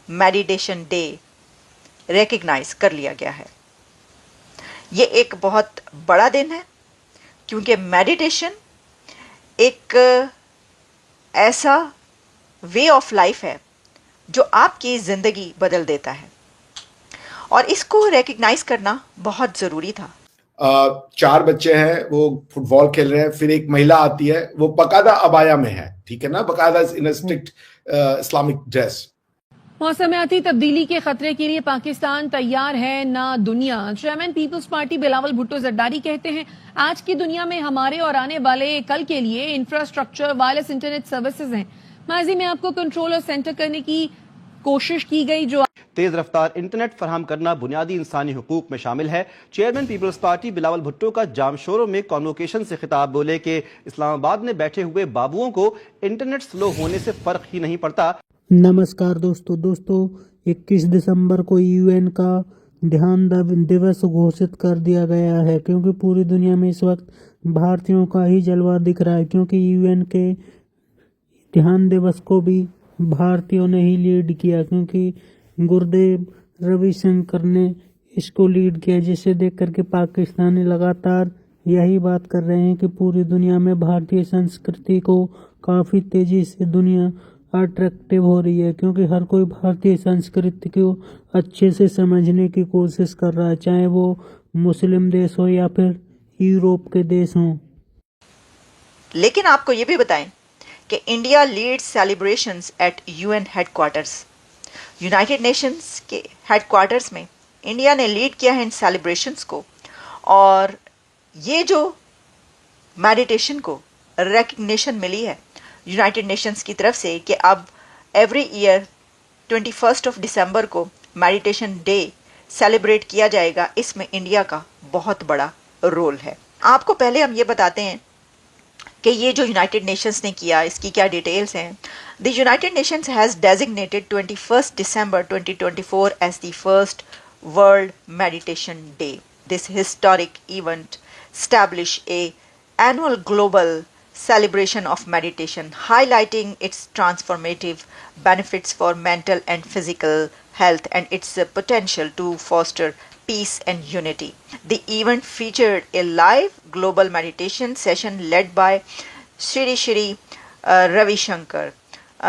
Meditation day recognise कर लिया गया है। ये एक बहुत बड़ा दिन है क्योंकि मेडिटेशन एक ऐसा वे ऑफ लाइफ है जो आपकी ज़िंदगी बदल देता है और इसको रिकग्नाइज करना बहुत ज़रूरी था। 4 बच्चे हैं, वो फुटबॉल खेल रहे हैं, फिर एक महिला आती है, वो बकायदा अबाया में है, ठीक है ना, बकायदा इन स्ट्रिक्ट इस्लामिक ड्रेस। मौसमियाती तब्दीली के खतरे के लिए पाकिस्तान तैयार है ना दुनिया। चेयरमैन पीपल्स पार्टी बिलावल भुट्टो जरदारी कहते हैं, आज की दुनिया में हमारे और आने वाले कल के लिए इंफ्रास्ट्रक्चर वायरलेस इंटरनेट सर्विसेज हैं। माजी में आपको कंट्रोल और सेंटर करने की कोशिश की गई जो तेज रफ्तार इंटरनेट फराहम करना बुनियादी इंसानी हुकूक में शामिल है। चेयरमैन पीपल्स पार्टी बिलावल भुट्टो का जामशोरों में कॉन्वोकेशन से खिताब बोले कि इस्लामाबाद में बैठे हुए बाबुओं को इंटरनेट स्लो होने से फर्क ही नहीं पड़ता। नमस्कार दोस्तों 21 दिसंबर को यूएन का ध्यान दिवस घोषित कर दिया गया है क्योंकि पूरी दुनिया में इस वक्त भारतीयों का ही जलवा दिख रहा है, क्योंकि यूएन के ध्यान दिवस को भी भारतीयों ने ही लीड किया, क्योंकि गुरुदेव रविशंकर ने इसको लीड किया, जिसे देख करके पाकिस्तानी लगातार यही बात कर रहे हैं कि पूरी दुनिया में भारतीय संस्कृति को काफ़ी तेज़ी से दुनिया अट्रैक्टिव हो रही है, क्योंकि हर कोई भारतीय संस्कृति को अच्छे से समझने की कोशिश कर रहा है, चाहे वो मुस्लिम देश हो या फिर यूरोप के देश हों। लेकिन आपको ये भी बताएं कि India leads celebrations at UN headquarters. United Nations के हेडक्वार्टर्स में इंडिया ने लीड किया है इन सेलिब्रेशंस को, और ये जो मेडिटेशन को रिकग्निशन मिली है यूनाइटेड नेशंस की तरफ से कि अब एवरी ईयर 21 दिसंबर को मेडिटेशन डे सेलिब्रेट किया जाएगा, इसमें इंडिया का बहुत बड़ा रोल है। आपको पहले हम ये बताते हैं कि ये जो यूनाइटेड नेशंस ने किया इसकी क्या डिटेल्स हैं। The United Nations has designated 21 December 2024 as the first World Meditation Day. This historic event establish a annual global celebration of meditation, highlighting its transformative benefits for mental and physical health and its potential to foster peace and unity. The event featured a live global meditation session led by Shri Ravi Shankar,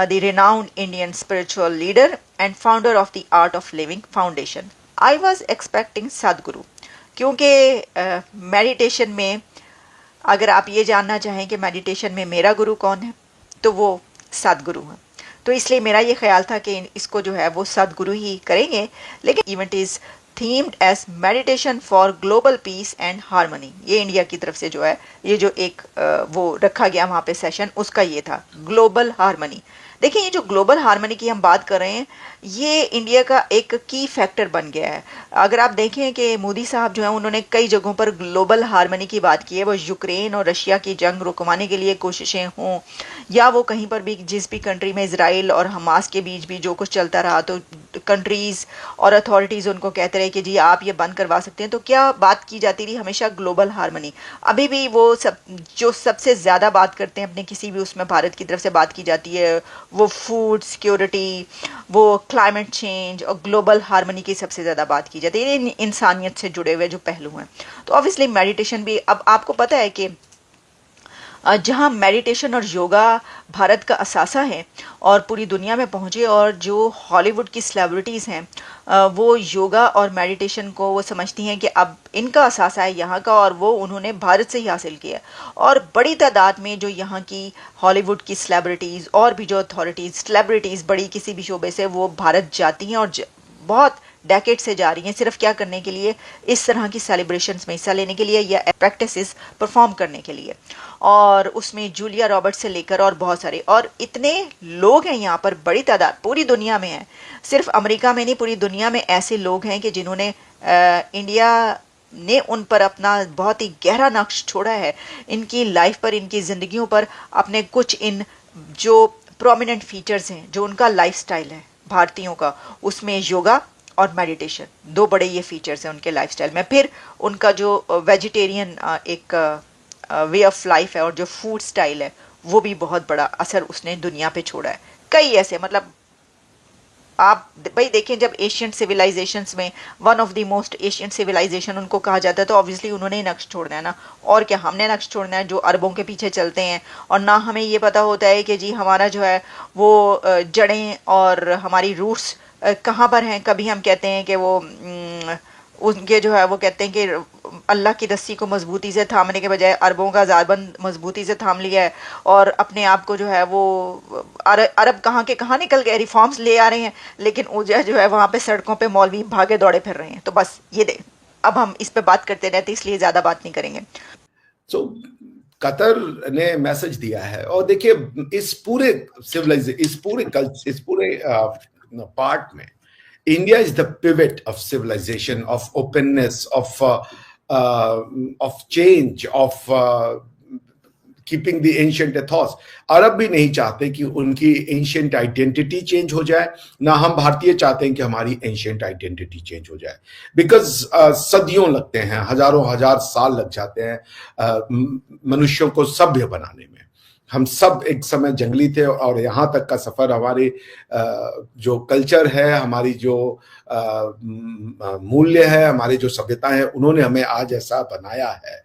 the renowned Indian spiritual leader and founder of the Art of Living Foundation. I was expecting Sadhguru, क्योंकि meditation में अगर आप ये जानना चाहें कि meditation में मेरा गुरु कौन है तो वो सदगुरु हैं, तो इसलिए मेरा ये ख्याल था कि इसको जो है वो सदगुरु ही करेंगे। लेकिन event is themed as meditation for global peace and harmony. ये इंडिया की तरफ से जो है ये जो एक वो रखा गया वहाँ पे सेशन, उसका ये था ग्लोबल हारमोनी। देखिए, ये जो ग्लोबल हार्मनी की हम बात कर रहे हैं ये इंडिया का एक की फैक्टर बन गया है। अगर आप देखें कि मोदी साहब जो हैं उन्होंने कई जगहों पर ग्लोबल हार्मनी की बात की है, वो यूक्रेन और रशिया की जंग रुकवाने के लिए कोशिशें हों या वो कहीं पर भी जिस भी कंट्री में इसराइल और हमास के बीच भी जो कुछ चलता रहा तो कंट्रीज़ और अथॉरिटीज़ उनको कहते रहे कि जी आप ये बंद करवा सकते हैं, तो क्या बात की जाती रही हमेशा ग्लोबल हार्मनी। अभी भी वो सब जो सबसे ज़्यादा बात करते हैं अपने किसी भी उसमें भारत की तरफ से बात की जाती है वो फूड सिक्योरिटी, वो क्लाइमेट चेंज और ग्लोबल हार्मनी की सबसे ज़्यादा बात की जाती है, इंसानियत से जुड़े हुए जो पहलू हैं। तो ऑब्वियसली मेडिटेशन भी, अब आपको पता है कि जहाँ मेडिटेशन और योगा भारत का असासा है और पूरी दुनिया में पहुँचे, और जो हॉलीवुड की सेलिब्रिटीज़ हैं वो योगा और मेडिटेशन को वो समझती हैं कि अब इनका असासा है यहाँ का, और वो उन्होंने भारत से ही हासिल किया। और बड़ी तादाद में जो यहाँ की हॉलीवुड की सेलिब्रिटीज़ और भी जो अथॉरिटीज़ सेलिब्रिटीज़ बड़ी किसी भी शोबे से वो भारत जाती हैं और बहुत डेकेड से जा रही हैं, सिर्फ क्या करने के लिए, इस तरह की सेलिब्रेशंस में हिस्सा लेने के लिए या प्रैक्टिसेस परफॉर्म करने के लिए। और उसमें जूलिया रॉबर्ट्स से लेकर और बहुत सारे और इतने लोग हैं यहाँ पर, बड़ी तादाद पूरी दुनिया में है, सिर्फ अमेरिका में नहीं पूरी दुनिया में ऐसे लोग हैं कि जिन्होंने इंडिया ने उन पर अपना बहुत ही गहरा नक्श छोड़ा है, इनकी लाइफ पर, इनकी ज़िंदगियों पर अपने कुछ इन जो प्रोमिनेंट फीचर्स हैं जो उनका लाइफस्टाइल है भारतीयों का, उसमें योगा और मेडिटेशन दो बड़े ये फीचर्स हैं उनके लाइफस्टाइल में। फिर उनका जो वेजिटेरियन एक वे ऑफ लाइफ है और जो फूड स्टाइल है वो भी बहुत बड़ा असर उसने दुनिया पे छोड़ा है। कई ऐसे मतलब आप भाई देखें, जब एशियन सिविलाइजेशंस में one of the most Asian civilization उनको कहा जाता है, तो ऑब्वियसली उन्होंने ही नक्श छोड़ना है ना, और क्या हमने नक्श छोड़ना है जो अरबों के पीछे चलते हैं। और ना हमें ये पता होता है कि जी हमारा जो है वो जड़ें और हमारी रूट्स कहाँ पर हैं। कभी हम कहते हैं कि वो उनके जो है वो कहते हैं कि अल्लाह की रस्सी को मजबूती से थामने के बजाय अरबों का ज़ारबंद मजबूती से थाम लिया है, और अपने आप को जो है वो अरब कहाँ के कहाँ निकल गए, रिफॉर्म्स ले आ रहे हैं, लेकिन उजह जो है वहाँ पे सड़कों पे मौलवी भागे दौड़े फिर रहे हैं। तो बस ये दे, अब हम इस पे बात करते रहते इसलिए ज़्यादा बात नहीं करेंगे। सो कतर ने मैसेज दिया है, और देखिए इस पूरे इस पूरे पार्ट में India is the pivot of civilization, of openness, of change, of keeping the ancient ethos. अरब भी नहीं चाहते कि उनकी एंशियंट आइडेंटिटी चेंज हो जाए, ना हम भारतीय चाहते हैं कि हमारी एंशियंट आइडेंटिटी चेंज हो जाए, बिकॉज सदियों लगते हैं, हजारों हजार साल लग जाते हैं मनुष्यों को सभ्य बनाने में। हम सब एक समय जंगली थे, और यहाँ तक का सफर हमारे जो कल्चर है, हमारी जो मूल्य है, हमारी जो सभ्यता है, उन्होंने हमें आज ऐसा बनाया है।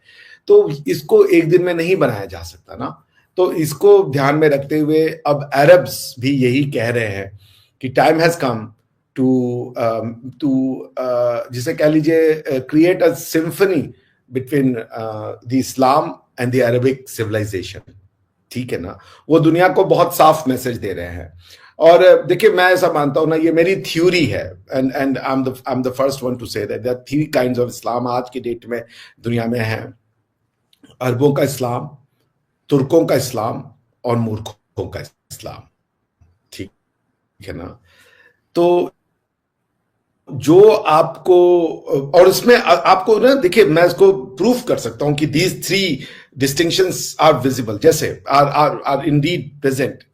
तो इसको एक दिन में नहीं बनाया जा सकता ना। तो इसको ध्यान में रखते हुए अब अरब्स भी यही कह रहे हैं कि टाइम हैज कम टू जिसे कह लीजिए create a symphony between the Islam and the Arabic civilization. ठीक है ना, वो दुनिया को बहुत साफ मैसेज दे रहे हैं। और देखिए मैं ऐसा मानता हूं ना, ये मेरी थ्योरी है, and I am the first one to say that there are 3 kinds of Islam आज की डेट में दुनिया में है। अरबों का इस्लाम, तुर्कों का इस्लाम, और मूर्खों का इस्लाम। ठीक है ना। तो जो आपको, और इसमें आपको ना देखिए मैं इसको प्रूफ कर सकता हूं कि these 3 distinctions are visible, जैसे are indeed present।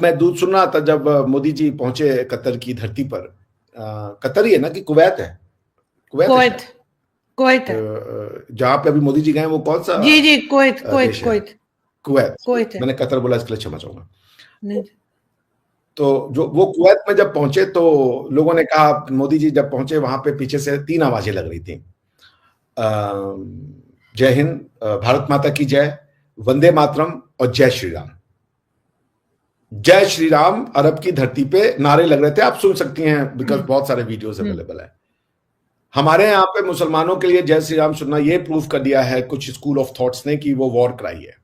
मैं दूध सुन रहा था जब मोदी जी पहुंचे कतर की धरती पर। कतर ही है ना कि कुवैत है? कुवैत है। जहां पे अभी मोदी जी गए वो कौन सा? जी कुवैत। मैंने कतर बोला, इसके लिए क्षमा चाहूंगा। तो जो वो कुवैत में जब पहुंचे तो लोगों ने कहा, मोदी जी जब पहुंचे वहां पे पीछे से 3 आवाजें लग रही थी, जय हिंद, भारत माता की जय, वंदे मातरम, और जय श्री राम। जय श्री राम अरब की धरती पे नारे लग रहे थे, आप सुन सकती हैं, बिकॉज बहुत सारे वीडियोस अवेलेबल है। हमारे यहाँ पे मुसलमानों के लिए जय श्री राम सुनना ये प्रूफ कर दिया है कुछ स्कूल ऑफ थॉट्स ने कि वो वॉर क्राई है,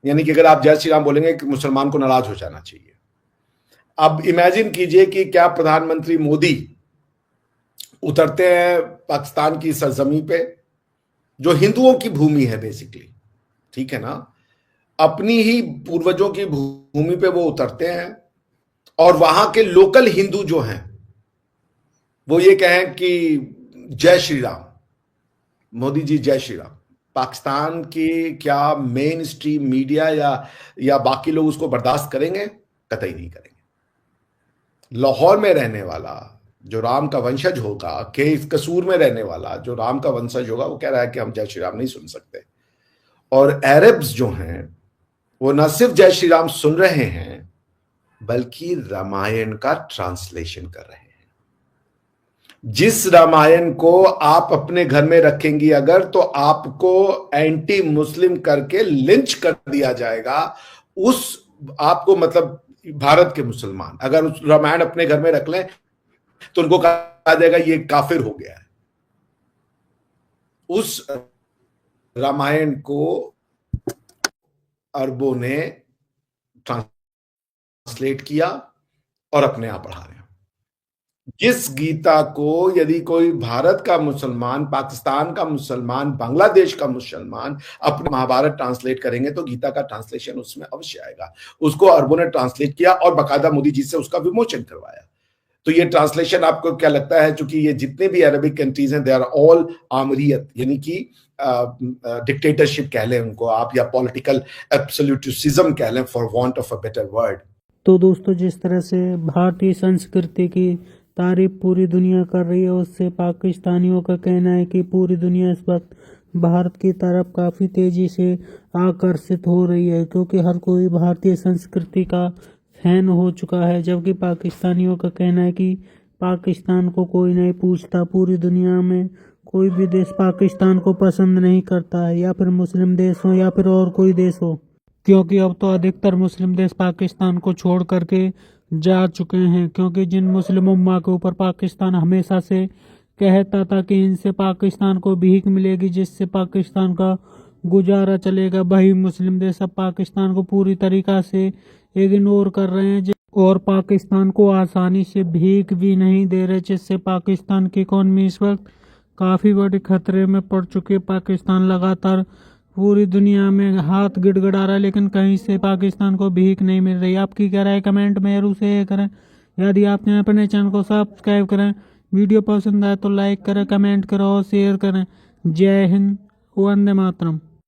यानी कि अगर आप जय श्री राम बोलेंगे कि मुसलमान को नाराज हो जाना चाहिए। अब इमेजिन कीजिए कि क्या प्रधानमंत्री मोदी उतरते हैं पाकिस्तान की सरजमी पे, जो हिंदुओं की भूमि है बेसिकली, ठीक है ना, अपनी ही पूर्वजों की भूमि पे वो उतरते हैं, और वहां के लोकल हिंदू जो हैं वो ये कहें कि जय श्री राम, मोदी जी जय श्री राम। पाकिस्तान की क्या मेन स्ट्रीम मीडिया या बाकी लोग उसको बर्दाश्त करेंगे? कतई नहीं करेंगे। लाहौर में रहने वाला जो राम का वंशज होगा, के कसूर में रहने वाला जो राम का वंशज होगा, वो कह रहा है कि हम जय श्री राम नहीं सुन सकते। और अरब्स जो हैं वो न सिर्फ जय श्री राम सुन रहे हैं बल्कि रामायण का ट्रांसलेशन कर रहे हैं। जिस रामायण को आप अपने घर में रखेंगी अगर, तो आपको एंटी मुस्लिम करके लिंच कर दिया जाएगा। उस आपको मतलब भारत के मुसलमान अगर उस रामायण अपने घर में रख लें तो उनको कहा जाएगा ये काफिर हो गया है। उस रामायण को अरबों ने ट्रांसलेट किया और अपने आप पढ़ा रहे हैं। जिस गीता को यदि कोई भारत का मुसलमान, पाकिस्तान का मुसलमान, बांग्लादेश का मुसलमान अपने महाभारत ट्रांसलेट करेंगे तो गीता का ट्रांसलेशन उसमें अवश्य आएगा। उसको अरबों ने ट्रांसलेट किया और बाकायदा मोदी जी से उसका विमोचन करवाया। तो ये ट्रांसलेशन आपको क्या लगता है, चूंकि ये जितने भी अरबिक कंट्रीज हैं दे आर ऑल आमरियत, यानी कि डिक्टेटरशिप कह लें उनको आप, या पॉलिटिकल एब्सोल्यूटिज्म कह लें for want of a better word. तो दोस्तों जिस तरह से भारतीय संस्कृति की तारीफ पूरी दुनिया कर रही है, उससे पाकिस्तानियों का कहना है कि पूरी दुनिया इस वक्त भारत की तरफ काफ़ी तेज़ी से आकर्षित हो रही है, क्योंकि हर कोई भारतीय संस्कृति का हैन हो चुका है, जबकि पाकिस्तानियों का कहना है कि पाकिस्तान को कोई नहीं पूछता। पूरी दुनिया में कोई भी देश पाकिस्तान को पसंद नहीं करता है, या फिर मुस्लिम देश हो या फिर और कोई देश हो, क्योंकि अब तो अधिकतर मुस्लिम देश पाकिस्तान को छोड़ करके जा चुके हैं। क्योंकि जिन मुस्लिम उम्मा के ऊपर पाकिस्तान हमेशा से कहता था कि इनसे पाकिस्तान को भीख मिलेगी, जिससे पाकिस्तान का गुजारा चलेगा, वही मुस्लिम देश अब पाकिस्तान को पूरी तरीका से इग्नोर कर रहे हैं और पाकिस्तान को आसानी से भीख भी नहीं दे रहे, जिससे पाकिस्तान की इकॉनमी इस वक्त काफ़ी बड़े खतरे में पड़ चुकी है। पाकिस्तान लगातार पूरी दुनिया में हाथ गिड़गिड़ा रहा है, लेकिन कहीं से पाकिस्तान को भीख नहीं मिल रही। आपकी क्या राय कमेंट में जरूर से करें। यदि आपने अपने चैनल को सब्सक्राइब करें, वीडियो पसंद आए तो लाइक करें, कमेंट करें और शेयर करें। जय हिंद, वंदे मातरम।